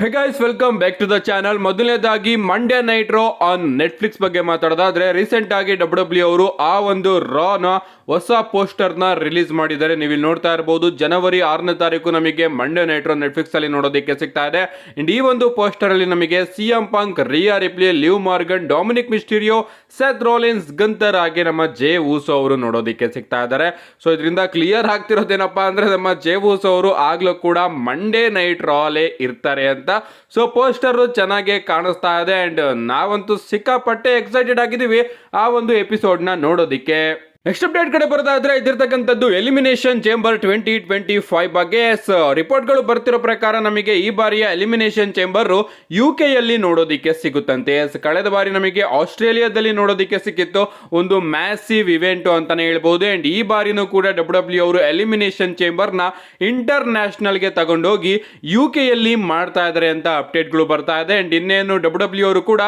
Hey guys, welcome back to the channel. ಮೊದಲನೇದಾಗಿ Monday night Raw on Netflix ಬಗ್ಗೆ ಮಾತಾಡೋದಾದ್ರೆ, recent ಆಗಿ W ಅವರು ಆ ಒಂದು ರಾನ ಹೊಸ ಪೋಸ್ಟರ್ ನ ರಿಲೀಸ್ ಮಾಡಿದ್ದಾರೆ. ನೀವು ಇಲ್ಲಿ ನೋಡ್ತಾ ಇರಬಹುದು, ಜನವರಿ 6ನೇ ತಾರೀಕು ನಮಗೆ ಮಂಡೇ ನೈಟ್ ರಾ ನೆಟ್ಫ್ಲಿಕ್ಸ್ ಅಲ್ಲಿ ನೋಡೋದಕ್ಕೆ ಸಿಗ್ತಾ ಇದೆ. ಅಂಡ್ ಈ ಒಂದು ಪೋಸ್ಟರ್ ಅಲ್ಲಿ ನಮಗೆ CM Punk, Rhea Ripley, Liv Morgan, Dominik Mysterio, Seth Rollins, Gunther ಹಾಗೆ ನಮ್ಮ ಜೇ ಊಸೋ ಅವರು ನೋಡೋದಕ್ಕೆ ಸಿಗ್ತಾ ಇದ್ದಾರೆ. ಸೊ ಇದರಿಂದ ಕ್ಲಿಯರ್ ಆಗ್ತಿರೋದೇನಪ್ಪಾ ಅಂದ್ರೆ, ನಮ್ಮ ಜೇ ಊಸೋ ಅವರು ಆಗ್ಲೂ ಕೂಡ ಮಂಡೇ ನೈಟ್ ರಾ ಅಲ್ಲೇ ಇರ್ತಾರೆ ಅಂತ. ಸೊ ಪೋಸ್ಟರ್ ಚೆನ್ನಾಗಿ ಕಾಣಿಸ್ತಾ ಇದೆ ಅಂಡ್ ನಾವಂತೂ ಸಿಕ್ಕಾಪಟ್ಟೆ ಎಕ್ಸೈಟೆಡ್ ಆಗಿದ್ದೀವಿ ಆ ಒಂದು ಎಪಿಸೋಡ್ ನ ನೋಡೋದಿಕ್ಕೆ. ನೆಕ್ಸ್ಟ್ ಅಪ್ಡೇಟ್ ಕಡೆ ಬರೋದಾದ್ರೆ, ಇದಿರ್ತಕ್ಕಂಥದ್ದು ಎಲಿಮಿನೇಷನ್ ಚೇಂಬರ್ 2025 ಬಗ್ಗೆ ರಿಪೋರ್ಟ್ಗಳು ಬರ್ತಿರೋ ಪ್ರಕಾರ ನಮಗೆ ಈ ಬಾರಿಯ ಎಲಿಮಿನೇಷನ್ ಚೇಂಬರ್ UK ಯಲ್ಲಿ ನೋಡೋದಿಕ್ಕೆ ಸಿಗುತ್ತಂತೆ. ಕಳೆದ ಬಾರಿ ನಮಗೆ ಆಸ್ಟ್ರೇಲಿಯಾದಲ್ಲಿ ನೋಡೋದಿಕ್ಕೆ ಸಿಕ್ಕಿತ್ತು, ಒಂದು ಮ್ಯಾಸಿವ್ ಇವೆಂಟ್ ಅಂತಾನೆ ಹೇಳ್ಬಹುದು. ಅಂಡ್ ಈ ಬಾರಿನೂ ಕೂಡ ಡಬ್ಲ್ಯೂ ಅವರು ಎಲಿಮಿನೇಷನ್ ಚೇಂಬರ್ ನ ಇಂಟರ್ ನ್ಯಾಷನಲ್ ಗೆ ತಗೊಂಡೋಗಿ UK ಯಲ್ಲಿ ಮಾಡ್ತಾ ಇದಾರೆ ಅಂತ ಅಪ್ಡೇಟ್ಗಳು ಬರ್ತಾ ಇದೆ. ಅಂಡ್ ಇನ್ನೇನು ಡಬ್ಲ್ಯೂ ಅವರು ಕೂಡ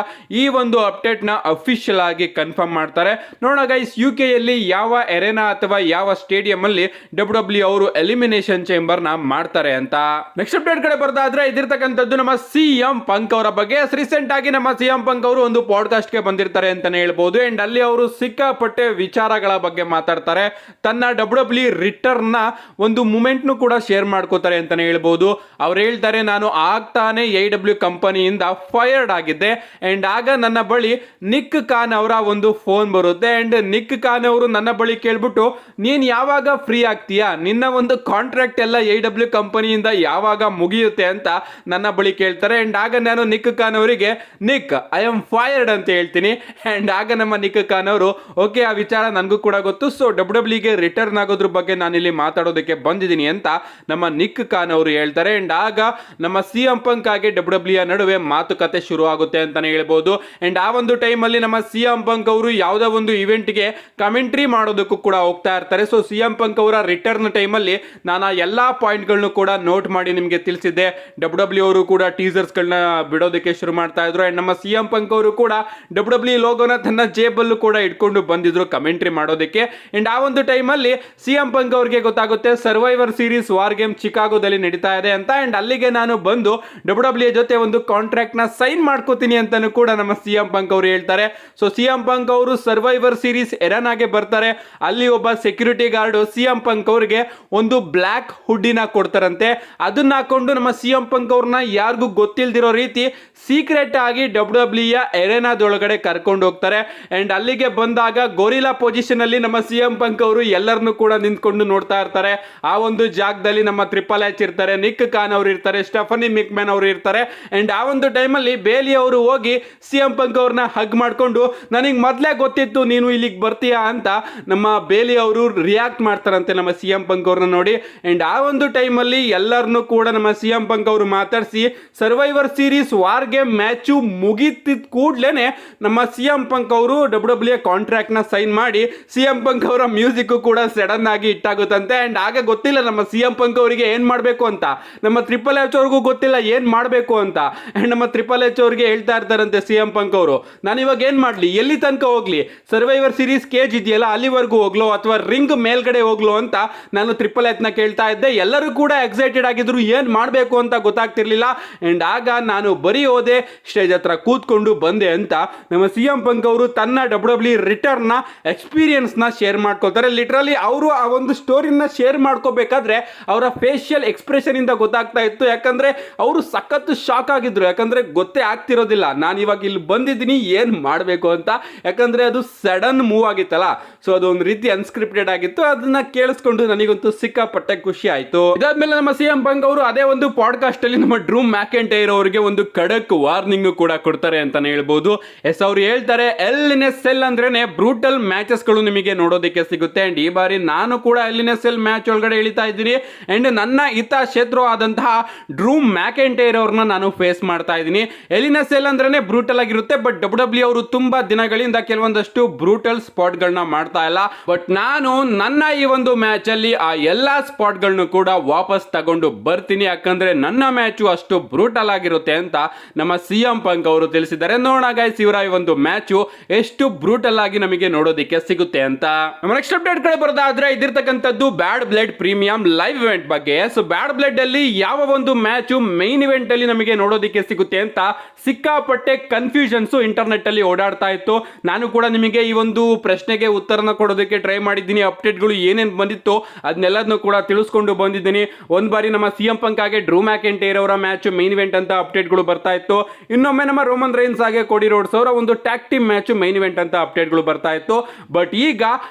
ಈ ಒಂದು ಅಪ್ಡೇಟ್ ನ ಅಫಿಷಿಯಲ್ ಆಗಿ ಕನ್ಫರ್ಮ್ ಮಾಡ್ತಾರೆ. ನೋಡೋಣ ಗೈಸ್, UK ಯಲ್ಲಿ ಯಾವ ಎರೆನಾ ಅಥವಾ ಯಾವ ಸ್ಟೇಡಿಯಂ ಅಲ್ಲಿ ಡಬ್ಲ್ಯೂ ಅವರು ಎಲಿಮಿನೇಷನ್ ಚೇಂಬರ್ ನ ಮಾಡ್ತಾರೆ ಅಂತ. ನೆಕ್ಸ್ಟ್ ಅಪ್ಡೇಟ್ ಕಡೆ ಬರ್ತಾದ್ರೆ, ಇದಿರ್ತಕ್ಕಂಥದ್ದು ನಮ್ಮ ಸಿಎಂ ಪಂಕ್ ಅವರ ಬಗ್ಗೆ. ರೀಸೆಂಟ್ ಆಗಿ ನಮ್ಮ ಸಿಎಂ ಪಂಕ್ ಅವರು ಒಂದು ಪಾಡ್ಕಾಸ್ಟ್ ಗೆ ಬಂದಿರ್ತಾರೆ ಅಂತಾನೆ ಹೇಳ್ಬಹುದು. ಅಂಡ್ ಅಲ್ಲಿ ಅವರು ಸಿಕ್ಕಾಪಟ್ಟೆ ವಿಚಾರಗಳ ಬಗ್ಗೆ ಮಾತಾಡ್ತಾರೆ. ತನ್ನ ಡಬ್ಲ್ಯೂ ರಿಟರ್ನ್ ನ ಒಂದು ಮೂಮೆಂಟ್ ನು ಕೂಡ ಶೇರ್ ಮಾಡ್ಕೋತಾರೆ ಅಂತಾನೆ ಹೇಳ್ಬಹುದು. ಅವ್ರು ಹೇಳ್ತಾರೆ, ನಾನು ಆಗ್ತಾನೆ AEW ಕಂಪನಿಯಿಂದ ಫೈರ್ಡ್ ಆಗಿದ್ದೆ ಅಂಡ್ ಆಗ ನನ್ನ ಬಳಿ ನಿಕ್ ಖಾನ್ ಅವರ ಒಂದು ಫೋನ್ ಬರುತ್ತೆ. ಅಂಡ್ ನಿಕ್ ಖಾನ್ ಅವರು ನನ್ನ ಬಳಿ ಕೇಳ್ಬಿಟ್ಟು, ನೀನ್ ಯಾವಾಗ ಫ್ರೀ ಆಗ್ತೀಯಾ, ನಿನ್ನ ಒಂದು ಕಾಂಟ್ರಾಕ್ಟ್ ಎಲ್ಲ AEW ಕಂಪನಿಯಿಂದ ಯಾವಾಗ ಮುಗಿಯುತ್ತೆ ಅಂತ ನನ್ನ ಬಳಿ ಕೇಳ್ತಾರೆ. ಅಂಡ್ ಆಗ ನಾನು ನಿಕ್ ಖಾನ್ ಅವರಿಗೆ, ನಿಕ್ ಐ ಆಮ್ ಫೈರ್ಡ್ ಅಂತ ಹೇಳ್ತೀನಿ. ಅಂಡ್ ಆಗ ನಮ್ಮ ನಿಕ್ ಖಾನ್ ಅವರು, ಓಕೆ ಆ ವಿಚಾರ ನನಗೂ ಕೂಡ ಗೊತ್ತು, ಸೊ ಡಬ್ಲ್ಯೂ ಗೆ ರಿಟರ್ನ್ ಆಗೋದ್ರ ಬಗ್ಗೆ ನಾನಿಲ್ಲಿ ಮಾತಾಡೋದಕ್ಕೆ ಬಂದಿದ್ದೀನಿ ಅಂತ ನಮ್ಮ ನಿಕ್ ಖಾನ್ ಅವರು ಹೇಳ್ತಾರೆ. ಅಂಡ್ ಆಗ ನಮ್ಮ ಸಿಎಂ ಪಂಕ್ ಆಗಿ ಡಬ್ಲ್ಯೂ ನಡುವೆ ಮಾತುಕತೆ ಶುರು ಆಗುತ್ತೆ ಅಂತಾನೆ ಹೇಳ್ಬಹುದು. ಅಂಡ್ ಆ ಒಂದು ಟೈಮ್ ಅಲ್ಲಿ ನಮ್ಮ ಸಿಎಂ ಪಂಕ್ ಅವರು ಯಾವುದೋ ಒಂದು ಇವೆಂಟ್ ಗೆ ಕಮೆಂಟ್ರಿ ಮಾಡೋದಕ್ಕೂ ಕೂಡ ಹೋಗ್ತಾ ಇರ್ತಾರೆ. ಸೊ ಸಿಎಂ ಪಂಕ್ ಅವರ ರಿಟರ್ನ್ ಟೈಮ್ ಅಲ್ಲಿ ನಾನು ಎಲ್ಲಾ ಪಾಯಿಂಟ್ ಗಳನ್ನು ಕೂಡ ನೋಟ್ ಮಾಡಿ ನಿಮಗೆ ತಿಳಿಸಿದ್ದೆ. ಡಬ್ಲ್ಯೂ ಅವರು ಕೂಡ ಟೀಸರ್ಸ್ ಗಳನ್ನ ಬಿಡೋದಕ್ಕೆ ಶುರು ಮಾಡ್ತಾ ಇದ್ರು. ಅಂಡ್ ನಮ್ಮ ಸಿಎಂ ಪಂಕ್ ಅವರು ಕೂಡ ಡಬ್ಲ್ಯೂ ಲೋಗೋನ ತನ್ನ ಜೇಬಲ್ಲೂ ಕೂಡ ಇಟ್ಕೊಂಡು ಬಂದಿದ್ರು ಕಮೆಂಟ್ರಿ ಮಾಡೋದಕ್ಕೆ. ಅಂಡ್ ಆ ಒಂದು ಟೈಮ್ ಅಲ್ಲಿ ಸಿಎಂ ಪಂಕ್ ಅವರಿಗೆ ಗೊತ್ತಾಗುತ್ತೆ, ಸರ್ವೈವರ್ ಸೀರೀಸ್ ವಾರ್ ಗೇಮ್ ಚಿಕಾಗೋದಲ್ಲಿ ನಡೀತಾ ಇದೆ ಅಂತ. ಅಂಡ್ ಅಲ್ಲಿಗೆ ನಾನು ಬಂದು ಡಬ್ಲ್ಯೂ ಜೊತೆ ಒಂದು ಕಾಂಟ್ರಾಕ್ಟ್ ನ ಸೈನ್ ಮಾಡ್ಕೋತೀನಿ ಅಂತಾನು ಕೂಡ ನಮ್ಮ ಸಿಎಂ ಪಂಕ್ ಅವರು ಹೇಳ್ತಾರೆ. ಸೊ ಸಿಎಂ ಪಂಕ್ ಅವರು ಸರ್ವೈವರ್ ಸೀರೀಸ್ ಎರೆನಾಗೆ ಬರ್ತಾರೆ. ಅಲ್ಲಿ ಒಬ್ಬ ಸೆಕ್ಯೂರಿಟಿ ಗಾರ್ಡ್ ಸಿಎಂ ಪಂಕ್ ಅವರಿಗೆ ಒಂದು ಬ್ಲಾಕ್ ಹುಡ್ಡಿನ ಕೊಡ್ತಾರಂತೆ. ಅದನ್ನ ಹಾಕೊಂಡು ನಮ್ಮ ಸಿಎಂ ಪಂಕ್ ಅವ್ರನ್ನ ಯಾರಿಗೂ ಗೊತ್ತಿಲ್ದಿರೋ ರೀತಿ ಸೀಕ್ರೆಟ್ ಆಗಿ ಡಬ್ಲ್ಯೂ ಎರೆನಾದೊಳಗಡೆ ಕರ್ಕೊಂಡು ಹೋಗ್ತಾರೆ. ಅಂಡ್ ಅಲ್ಲಿಗೆ ಬಂದಾಗ ಗೊರಿಲ್ಲಾ ಪೊಸಿಷನ್ ಅಲ್ಲಿ ನಮ್ಮ ಸಿಎಂ ಪಂಕ್ ಅವರು ಎಲ್ಲರನ್ನು ಕೂಡ ನಿಂತ್ಕೊಂಡು ನೋಡ್ತಾ ಇರ್ತಾರೆ. ಆ ಒಂದು ಜಾಗದಲ್ಲಿ ನಮ್ಮ ಟ್ರಿಪಲ್ ಎಚ್ ಇರ್ತಾರೆ, ನಿಕ್ ಖಾನ್ ಅವರು ಇರ್ತಾರೆ, ಸ್ಟೆಫನಿ ಮಿಕ್ಮ್ಯಾನ್ ಅವರು ಇರ್ತಾರೆ. ಅಂಡ್ ಆ ಒಂದು ಟೈಮ್ ಅಲ್ಲಿ ಬೇಲಿ ಅವರು ಹೋಗಿ ಸಿಎಂ ಪಂಕ್ ಅವ್ರನ್ನ ಹಗ್ ಮಾಡ್ಕೊಂಡು, ನನಗೆ ಮೊದಲೇ ಗೊತ್ತಿತ್ತು ನೀನು ಇಲ್ಲಿಗೆ ಬರ್ತೀಯಾ ಅಂತ ನಮ್ಮ ಬೇಲಿ ಅವರು ರಿಯಾಕ್ಟ್ ಮಾಡ್ತಾರಂತೆ ನಮ್ಮ ಸಿಎಂ ಪಂಕ್ ಅವ್ರನ್ನ ನೋಡಿ. ಅಂಡ್ ಆ ಒಂದು ಟೈಮ್ ಅಲ್ಲಿ ಎಲ್ಲರನ್ನು ಕೂಡ ನಮ್ಮ ಸಿಎಂ ಪಂಕ್ ಅವರು ಮಾತಾಡಿಸಿ Survivor Series War Game match ಮುಗಿತಿದ್ ಕೂಡ್ಲೇನೆ ನಮ್ಮ ಸಿಎಂ ಪಂಕ್ ಅವರು ಡಬ್ಲ್ಯೂ ಕಾಂಟ್ರಾಕ್ಟ್ ನ ಸೈನ್ ಮಾಡಿ ಸಿಎಂ ಪಂಕ್ ಅವರ ಮ್ಯೂಸಿಕ್ ಕೂಡ ಸಡನ್ ಆಗಿ ಇಟ್ಟಾಗುತ್ತಂತೆ. ಅಂಡ್ ಆಗ ಗೊತ್ತಿಲ್ಲ ನಮ್ಮ ಸಿಎಂ ಪಂಕ್ ಅವರಿಗೆ ಏನ್ ಮಾಡ್ಬೇಕು ಅಂತ, ನಮ್ಮ ಟ್ರಿಪಲ್ ಎಚ್ ಅವ್ರಿಗೂ ಗೊತ್ತಿಲ್ಲ ಏನ್ ಮಾಡ್ಬೇಕು ಅಂತ. ಅಂಡ್ ನಮ್ಮ ಟ್ರಿಪಲ್ ಎಚ್ ಅವ್ರಿಗೆ ಹೇಳ್ತಾ ಇರ್ತಾರಂತೆ ಸಿಎಂ ಪಂಕ್ ಅವರು, ನಾನು ಇವಾಗ ಏನ್ ಮಾಡ್ಲಿ, ಎಲ್ಲಿ ತನಕ ಹೋಗ್ಲಿ, ಸರ್ವೈವರ್ ಸೀರೀಸ್ ಕೇಜ್ ಇದೆಯಲ್ಲ ಅಲ್ಲಿವರೆಗೂ ಹೋಗ್ಲೋ ಅಥವಾ ರಿಂಗ್ ಮೇಲ್ಗಡೆ ಹೋಗ್ಲೋ ಅಂತ ನಾನು ಟ್ರಿಪಲ್ ಎಚ್ ನ ಕೇಳ್ತಾ ಇದ್ದೆ. ಎಲ್ಲರೂ ಕೂಡ ಎಕ್ಸೈಟೆಡ್ ಆಗಿದ್ರು, ಏನ್ ಮಾಡ್ಬೇಕು ಅಂತ ಗೊತ್ತಾಗ್ತಿರ್ಲಿಲ್ಲ. ಅಂಡ್ ಆಗ ನಾನು ಬರೀ ಹೋದೆ, ಸ್ಟೇಜ್ ಹತ್ರ ಕೂತ್ಕೊಂಡು ಬಂದೆ ಅಂತ ನಮ್ಮ ಸಿಎಂ ಪಂಕ್ ಅವರು ತನ್ನ ಡಬ್ಲ್ಯೂ ರಿಟರ್ನ್ ನ ಎಕ್ಸ್ಪೀರಿಯನ್ಸ್ ನ ಶೇರ್ ಮಾಡ್ಕೋತಾರೆ. ಲಿಟರಲಿ ಅವರು ಆ ಒಂದು ಸ್ಟೋರಿನ ಶೇರ್ ಮಾಡ್ಕೋಬೇಕಾದ್ರೆ ಅವರ ಫೇಶಿಯಲ್ ಎಕ್ಸ್ಪ್ರೆಷನ್ ಇಂದ ಗೊತ್ತಾಗ್ತಾ ಇತ್ತು. ಯಾಕಂದ್ರೆ ಅವರು ಸಖತ್ ಶಾಕ್ ಆಗಿದ್ರು, ಯಾಕಂದ್ರೆ ಗೊತ್ತೇ ಆಗ್ತಿರೋದಿಲ್ಲ ನಾನು ಇವಾಗ ಇಲ್ಲಿ ಬಂದಿದ್ದೀನಿ ಏನ್ ಮಾಡ್ಬೇಕು ಅಂತ. ಯಾಕಂದ್ರೆ ಅದು ಸಡನ್ ಮೂವ್ ಆಗಿತ್ತಲ್ಲ, ಸೊ ಅದು ಒಂದು ರೀತಿ ಅನ್ಸ್ಕ್ರಿಪ್ಟೆಡ್ ಆಗಿತ್ತು. ಅದನ್ನ ಕೇಳಿಸ್ಕೊಂಡು ನನಗಂತೂ ಸಿಕ್ಕಾಪಟ್ಟೆ ಖುಷಿ ಆಯ್ತು. ಇದಾದ್ಮೇಲೆ ನಮ್ಮ ಸಿಎಂ ಪಂಕ್ ಅವರು ಅದೇ ಒಂದು ಪಾಡ್ಕಾಸ್ಟ್ ಅಲ್ಲಿ ನಮ್ಮ ಡ್ರೂ ಮ್ಯಾಕೆಂಟೈರ್ ಅವರಿಗೆ ಒಂದು ಖಡಕ್ ವಾರ್ನಿಂಗ್ ಕೂಡ ಕೊಡ್ತಾರೆ ಅಂತಾನೆ ಹೇಳ್ಬಹುದು. ಎಸ್, ಅವ್ರು ಹೇಳ್ತಾರೆ, LNSL ಅಂದ್ರೇನೆ ಬ್ರೂಟಲ್ ಮ್ಯಾಚಸ್ ಗಳು ನಿಮಗೆ ನೋಡೋದಕ್ಕೆ ಸಿಗುತ್ತೆ. ಅಂಡ್ ಈ ಬಾರಿ ನಾನು ಕೂಡ LNSL ಮ್ಯಾಚ್ ಒಳಗಡೆ ಇಳಿತಾ ಇದ್ದೀನಿ. ಅಂಡ್ ನನ್ನ ಹಿತ ಶತ್ರು ಆದಂತಹ ಡ್ರೂ ಮ್ಯಾಕೆಂಟೈರ್ ಅವ್ರನ್ನ ನಾನು ಫೇಸ್ ಮಾಡ್ತಾ ಇದ್ದೀನಿ. LNSL ಅಂದ್ರೇನೆ ಬ್ರೂಟಲ್ ಆಗಿರುತ್ತೆ, ಬಟ್ ಡಬ್ಲ್ಯೂ ಅವರು ತುಂಬಾ ದಿನಗಳಿಂದ ಕೆಲವೊಂದಷ್ಟು ಬ್ರೂಟಲ್ ಸ್ಪಾಟ್ ಗಳನ್ನ ಮಾಡ್ತಾ ಇಲ್ಲ. ಬಟ್ ನಾನು ನನ್ನ ಈ ಒಂದು ಮ್ಯಾಚ್ ಅಲ್ಲಿ ಆ ಎಲ್ಲಾ ಸ್ಪಾಟ್ ಗಳನ್ನು ಕೂಡ ವಾಪಸ್ ತಗೊಂಡು ಬರ್ತೀನಿ, ಯಾಕಂದ್ರೆ ನನ್ನ ಮ್ಯಾಚ್ ಅಷ್ಟು ಬ್ರೂಟಲ್ ಆಗಿರುತ್ತೆ ಅಂತ ನಮ್ಮ CM Punk ಅವರು ತಿಳಿಸಿದ್ದಾರೆ. ನೋಡೋಣ ಗೈಸ್ ಇವರ ಈ ಒಂದು ಮ್ಯಾಚ್ ಎಷ್ಟು ಬ್ರೂಟಲ್ ಆಗಿ ನಮಗೆ ನೋಡೋದಕ್ಕೆ ಸಿಗುತ್ತೆ ಅಂತ. ನಮ್ಮ ನೆಕ್ಸ್ಟ್ ಅಪ್ಡೇಟ್ ಕಡೆ ಬರೋದಾದ್ರೆ ಇದಿರ್ತಕ್ಕಂಥದ್ದು bad blood premium live event ಬಗ್ಗೆ. ಸೊ ಬ್ಯಾಡ್ ಬ್ಲಡ್ ಅಲ್ಲಿ ಯಾವ ಒಂದು ಮ್ಯಾಚ್ ಮೈನ್ ಇವೆಂಟ್ ಅಲ್ಲಿ ನಮಗೆ ನೋಡೋದಕ್ಕೆ ಸಿಗುತ್ತೆ ಅಂತ ಸಿಕ್ಕಾಪಟ್ಟೆ ಕನ್ಫ್ಯೂಷನ್ಸ್ ಇಂಟರ್ನೆಟ್ ಅಲ್ಲಿ ಓಡಾಡ್ತಾ ಇತ್ತು. ನಾನು ಕೂಡ ನಿಮಗೆ ಈ ಒಂದು ಪ್ರಶ್ನೆಗೆ ಉತ್ತರನ ಕೊಡೋದಕ್ಕೆ ಟ್ರೈ ಮಾಡಿದ್ದೀನಿ. ಅಪ್ಡೇಟ್ಗಳು ಏನೇನು ಬಂದಿತ್ತು ಅದನ್ನೆಲ್ಲದನ್ನು ಕೂಡ ತಿಳಿಸ್ಕೊಂಡು ಬಂದಿದ್ದೀನಿ. ಒಂದ್ ಬಾರಿ ನಮ್ಮ CM Punk ಆಗಿ ಡ್ರೂ ಮ್ಯಾಕೆಂಟೈರ್ ಅವರ ಮ್ಯಾಚ್ ಮೈನ್ ಇವೆಂಟ್ ಅಂತ ಅಪ್ಡೇಟ್ಗಳು ಬರ್ತಾ ಇತ್ತು. ಇನ್ನೊಮ್ಮೆ ನಮ್ಮ ರೋಮನ್ ರೈನ್ಸ್ ಆಗಿ ಕೋಡಿ ರೋಡ್ಸ್ ಅವರ ಒಂದು tag team match main event ಅಂತ ಅಪ್ಡೇಟ್ಗಳು ಬರ್ತಾ ಇತ್ತು. ಬಟ್ ಈಗ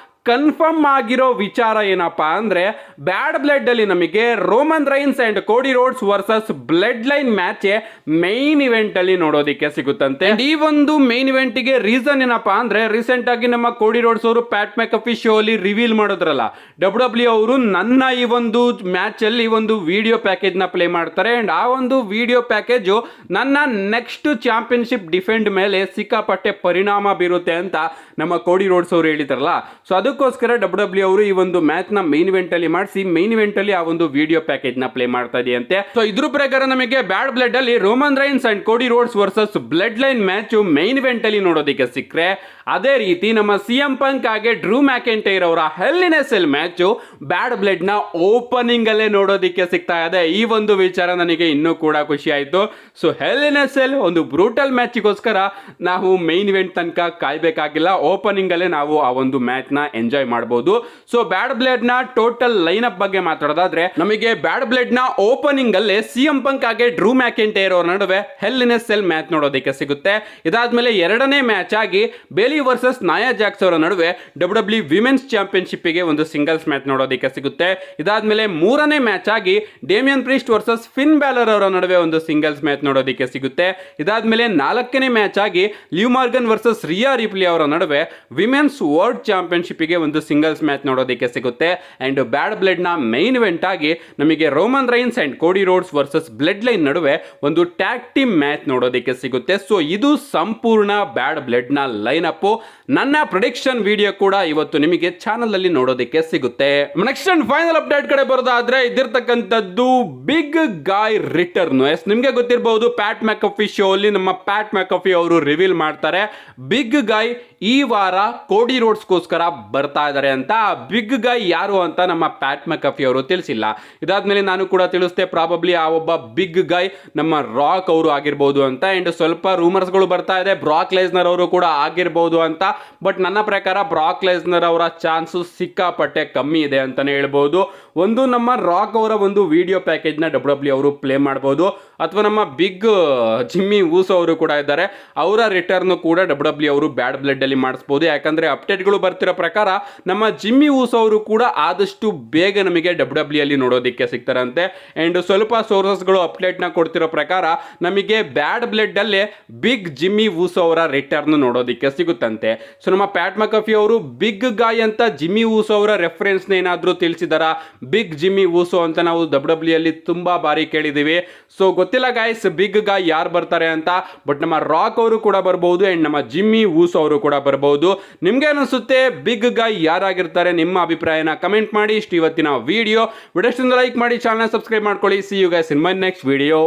ಕನ್ಫರ್ಮ್ ಆಗಿರೋ ವಿಚಾರ ಏನಪ್ಪಾ ಅಂದ್ರೆ ಬ್ಯಾಡ್ ಬ್ಲಡ್ ಅಲ್ಲಿ ನಮಗೆ Roman Reigns and Cody Rhodes versus bloodline match main event ಅಲ್ಲಿ ನೋಡೋದಕ್ಕೆ ಸಿಗುತ್ತಂತೆ. ಈ ಒಂದು ಮೈನ್ ಇವೆಂಟ್ ಗೆ ರೀಸನ್ ಏನಪ್ಪಾ ಅಂದ್ರೆ ರೀಸೆಂಟ್ ಆಗಿ ನಮ್ಮ ಕೋಡಿ ರೋಡ್ಸ್ ಅವರು ಪ್ಯಾಟ್ ಮ್ಯಾಕಫಿ ಶೋ ಅಲ್ಲಿ ರಿವೀಲ್ ಮಾಡಿದ್ರಲ್ಲ, WWE ಅವರು ನನ್ನ ಈ ಒಂದು ಮ್ಯಾಚ್ ಅಲ್ಲಿ ಒಂದು ವಿಡಿಯೋ ಪ್ಯಾಕೇಜ್ ನ ಪ್ಲೇ ಮಾಡ್ತಾರೆ ಅಂಡ್ ಆ ಒಂದು ವಿಡಿಯೋ ಪ್ಯಾಕೇಜ್ ನನ್ನ ನೆಕ್ಸ್ಟ್ ಚಾಂಪಿಯನ್ಶಿಪ್ ಡಿಫೆಂಡ್ ಮೇಲೆ ಸಿಕ್ಕಾಪಟ್ಟೆ ಪರಿಣಾಮ ಬೀರುತ್ತೆ ಅಂತ ನಮ್ಮ ಕೋಡಿ ರೋಡ್ಸ್ ಅವರು ಹೇಳಿದ್ರಲ್ಲ. ಸೊ ಅದಕ್ಕೋಸ್ಕರ WWE ಅವರು ಈ ಒಂದು ಮ್ಯಾಚ್ ನ ಮೈನ್ ಇವೆಂಟ್ ಅಲ್ಲಿ ಮಾಡಿಸಿ ಮೈನ್ ಇವೆಂಟ್ ಅಲ್ಲಿ ಆ ಒಂದು ವಿಡಿಯೋ ಪ್ಯಾಕೇಜ್ ನ ಪ್ಲೇ ಮಾಡ್ತಾ ಇದೆಯಂತೆ. ಸೊ ಇದ್ರ ಪ್ರಕಾರ ನಮಗೆ ಬ್ಯಾಡ್ ಬ್ಲಡ್ ಅಲ್ಲಿ Roman Reigns and Cody Rhodes versus bloodline match main event ಅಲ್ಲಿ ನೋಡೋದಕ್ಕೆ ಸಿಕ್ಕರೆ, ಅದೇ ರೀತಿ ನಮ್ಮ CM Punk ಆಗಿ ಡ್ರೂ ಮ್ಯಾಕೆಂಟೈರ್ ಅವರ hell in a cell match bad blood ನ ಓಪನಿಂಗ್ ಅಲ್ಲೇ ನೋಡೋದಕ್ಕೆ ಸಿಗ್ತಾ ಇದೆ. ಈ ಒಂದು ವಿಚಾರ ನನಗೆ ಇನ್ನೂ ಕೂಡ ಖುಷಿ ಆಯ್ತು. So hell in a cell ಒಂದು ಬ್ರೂಟಲ್ ಮ್ಯಾಚ್ಗೋಸ್ಕರ ನಾವು ಮೈನ್ ಇವೆಂಟ್ ತನಕ ಕಾಯ್ಬೇಕಾಗಿಲ್ಲ, ಓಪನಿಂಗ್ ಅಲ್ಲೇ ನಾವು ಆ ಒಂದು ಮ್ಯಾಚ್ ನ ಎಂಜಾಯ್ ಮಾಡಬಹುದು. ಸೊ ಬ್ಯಾಡ್ ಬ್ಲಡ್ ನ ಟೋಟಲ್ ಲೈನ್ ಅಪ್ ಬಗ್ಗೆ ಮಾತಾಡೋದಾದ್ರೆ ನಮಗೆ ಬ್ಯಾಡ್ ಬ್ಲಡ್ ನ ಓಪನಿಂಗ್ ಅಲ್ಲೇ CM Punk ಆಗಿ ಡ್ರೂ ಮ್ಯಾಕೆಂಟೈರ್ ಅವರ ನಡುವೆ ಹೆಲ್ ಇನ್ ಎ ಸೆಲ್ ಮ್ಯಾಚ್ ನೋಡೋದಕ್ಕೆ ಸಿಗುತ್ತೆ. ಇದಾದ್ಮೇಲೆ ಎರಡನೇ ಮ್ಯಾಚ್ ಆಗಿ ಬೇಲಿ ವರ್ಸಸ್ ನಾಯಾ ಜಾಕ್ಸ್ ಅವರ ನಡುವೆ WWE ವಿಮೆನ್ಸ್ ಚಾಂಪಿಯನ್ಶಿಪ್ ಗೆ ಒಂದು ಸಿಂಗಲ್ಸ್ ಮ್ಯಾಚ್ ನೋಡೋದಕ್ಕೆ ಸಿಗುತ್ತೆ. ಇದಾದ್ಮೇಲೆ ಮೂರನೇ ಮ್ಯಾಚ್ ಆಗಿ Diemen priest versus fin Balor ಅವರ ನಡುವೆ ಒಂದು ಸಿಂಗಲ್ಸ್ ಮ್ಯಾಚ್ ನೋಡೋದಕ್ಕೆ ಸಿಗುತ್ತೆ. ಇದಾದ್ಮೇಲೆ ನಾಲ್ಕನೇ ಮ್ಯಾಚ್ ಆಗಿ ಲಿವ್ ಮಾರ್ಗನ್ ವರ್ಸಸ್ ರಿಯಾ ರಿಪ್ಲಿ ಅವರ ನಡುವೆ ವಿಮೆನ್ಸ್ ವರ್ಲ್ಡ್ ಚಾಂಪಿಯನ್ಶಿಪ್ ಗೆ ಒಂದು ಸಿಂಗಲ್ಸ್ ಮ್ಯಾಚ್ ನೋಡೋದಕ್ಕೆ ಸಿಗುತ್ತೆ. ಅಂಡ್ ಬ್ಯಾಡ್ ಬ್ಲಡ್ ನ ಮೈನ್ ಇವೆಂಟ್ ಆಗಿ ನಮಗೆ Roman Reigns and Cody Rhodes versus blood line ನಡುವೆ ಒಂದು ಟ್ಯಾಗ್ ಟೀಮ್ ಮ್ಯಾಚ್ ನೋಡೋದಕ್ಕೆ ಸಿಗುತ್ತೆ. ಸೊ ಇದು ಸಂಪೂರ್ಣ ಬ್ಯಾಡ್ ಬ್ಲಡ್ ನ ಲೈನ್ ಅಪ್. ನನ್ನ ಪ್ರೆಡಿಕ್ಷನ್ ವಿಡಿಯೋ ಕೂಡ ಇವತ್ತು ನಿಮಗೆ ಚಾನಲ್ ಅಲ್ಲಿ ನೋಡೋದಕ್ಕೆ ಸಿಗುತ್ತೆ. ನೆಕ್ಸ್ಟ್ ಅಂಡ್ ಫೈನಲ್ ಅಪ್ಡೇಟ್ ಕಡೆ ಬರೋದಾದ್ರೆ ಇದಿರ್ತಕ್ಕಂಥದ್ದು ಬಿಗ್ ಗಾಯ್ ರಿಟರ್ನ್. ನಿಮ್ಗೆ ಗೊತ್ತಿರಬಹುದು ಪ್ಯಾಟ್ ಮ್ಯಾಕಫಿ ಶೋ ಅಲ್ಲಿ ನಮ್ಮ ಪ್ಯಾಟ್ ಮ್ಯಾಕಫಿ ಅವರು ರಿವೀಲ್ ಮಾಡ್ತಾರೆ ಬಿಗ್ ಗಾಯ್ ಈ ವಾರ ಕೋಡಿ ರೋಡ್ಸ್ಗೋಸ್ಕರ ಬರ್ತಾ ಇದ್ದಾರೆ ಅಂತ. ಬಿಗ್ ಗಾಯ್ ಯಾರು ಅಂತ ನಮ್ಮ ಪ್ಯಾಟ್ ಮ್ಯಾಕಫಿ ಅವರು ತಿಳಿಸಿಲ್ಲ. ಇದಾದ್ಮೇಲೆ ನಾನು ಕೂಡ ತಿಳಿಸ್ತೆ ಪ್ರಾಬಬ್ಲಿ ಆ ಒಬ್ಬ ಬಿಗ್ ಗಾಯ್ ನಮ್ಮ ರಾಕ್ ಅವರು ಆಗಿರ್ಬೋದು ಅಂತ. ಅಂಡ್ ಸ್ವಲ್ಪ ರೂಮರ್ಸ್ ಗಳು ಬರ್ತಾ ಇದೆ ಬ್ರಾಕ್ ಲೆಸ್ನರ್ ಅವರು ಕೂಡ ಆಗಿರ್ಬೋದು ಅಂತ. ಬಟ್ ನನ್ನ ಪ್ರಕಾರ ಬ್ರಾಕ್ ಲೆಸ್ನರ್ ಅವರ ಚಾನ್ಸು ಸಿಕ್ಕಾಪಟ್ಟೆ ಕಮ್ಮಿ ಇದೆ ಅಂತಾನೆ ಹೇಳ್ಬೋದು. ಒಂದು ನಮ್ಮ ರಾಕ್ ಅವರ ಒಂದು ವಿಡಿಯೋ ಪ್ಯಾಕೇಜ್ ನ WWE ಅವರು ಪ್ಲೇ ಮಾಡಬಹುದು, ಅಥವಾ ನಮ್ಮ ಬಿಗ್ ಜಿಮ್ಮಿ ಊಸೋ ಅವರು ಕೂಡ ಇದ್ದಾರೆ, ಅವರ ರಿಟರ್ನ್ ಕೂಡ WWE ಅವರು ಬ್ಯಾಡ್ ಬ್ಲಡ್ ಅಲ್ಲಿ ಮಾಡಿಸಬಹುದು. ಯಾಕಂದ್ರೆ ಅಪ್ಡೇಟ್ಗಳು ಬರ್ತಿರೋ ಪ್ರಕಾರ ನಮ್ಮ ಜಿಮ್ಮಿ ಊಸೋ ಅವರು ಕೂಡ ಆದಷ್ಟು ಬೇಗ ನಮಗೆ WWE ಅಲ್ಲಿ ನೋಡೋದಕ್ಕೆ ಸಿಗ್ತಾರಂತೆ. ಅಂಡ್ ಸ್ವಲ್ಪ ಸೋರ್ಸಸ್ ಗಳು ಅಪ್ಡೇಟ್ ನ ಕೊಡ್ತಿರೋ ಪ್ರಕಾರ ನಮಗೆ ಬ್ಯಾಡ್ ಬ್ಲಡ್ ಅಲ್ಲೇ ಬಿಗ್ ಜಿಮ್ಮಿ ಊಸೋ ಅವರ ರಿಟರ್ನ್ ನೋಡೋದಕ್ಕೆ ಸಿಗುತ್ತಂತೆ. ಸೊ ನಮ್ಮ ಪ್ಯಾಟ್ ಮ್ಯಾಕಫಿ ಅವರು ಬಿಗ್ ಗಾಯ್ ಅಂತ ಜಿಮ್ಮಿ ಊಸೋ ಅವರ ರೆಫರೆನ್ಸ್ ಏನಾದ್ರೂ ತಿಳಿಸಿದಾರ? ಬಿಗ್ ಜಿಮ್ಮಿ ಊಸೋ ಅಂತ ನಾವು WWE ಅಲ್ಲಿ ತುಂಬಾ ಬಾರಿ ಕೇಳಿದೀವಿ. ಸೊ ಗೊತ್ತಿಲ್ಲ ಗೈಸ್ ಬಿಗ್ ಗಾಯ್ ಯಾರು ಬರ್ತಾರೆ ಅಂತ. ಬಟ್ ನಮ್ಮ ರಾಕ್ ಅವರು ಕೂಡ ಬರಬಹುದು ಅಂಡ್ ನಮ್ಮ ಜಿಮ್ಮಿ ಊಸೋ ಅವರು ಕೂಡ ಬರಬಹುದು. ನಿಮ್ಗೆ ಅನಿಸುತ್ತೆ ಬಿಗ್ ಗಾಯ್ ಯಾರಾಗಿರ್ತಾರೆ? ನಿಮ್ಮ ಅಭಿಪ್ರಾಯನ ಕಮೆಂಟ್ ಮಾಡಿ. ಇಷ್ಟು ಇವತ್ತಿನ ವಿಡಿಯೋ ಲೈಕ್ ಮಾಡಿ, ಚಾನಲ್ ಸಬ್ಸ್ಕ್ರೈಬ್ ಮಾಡ್ಕೊಳ್ಳಿ. See you guys in my next video.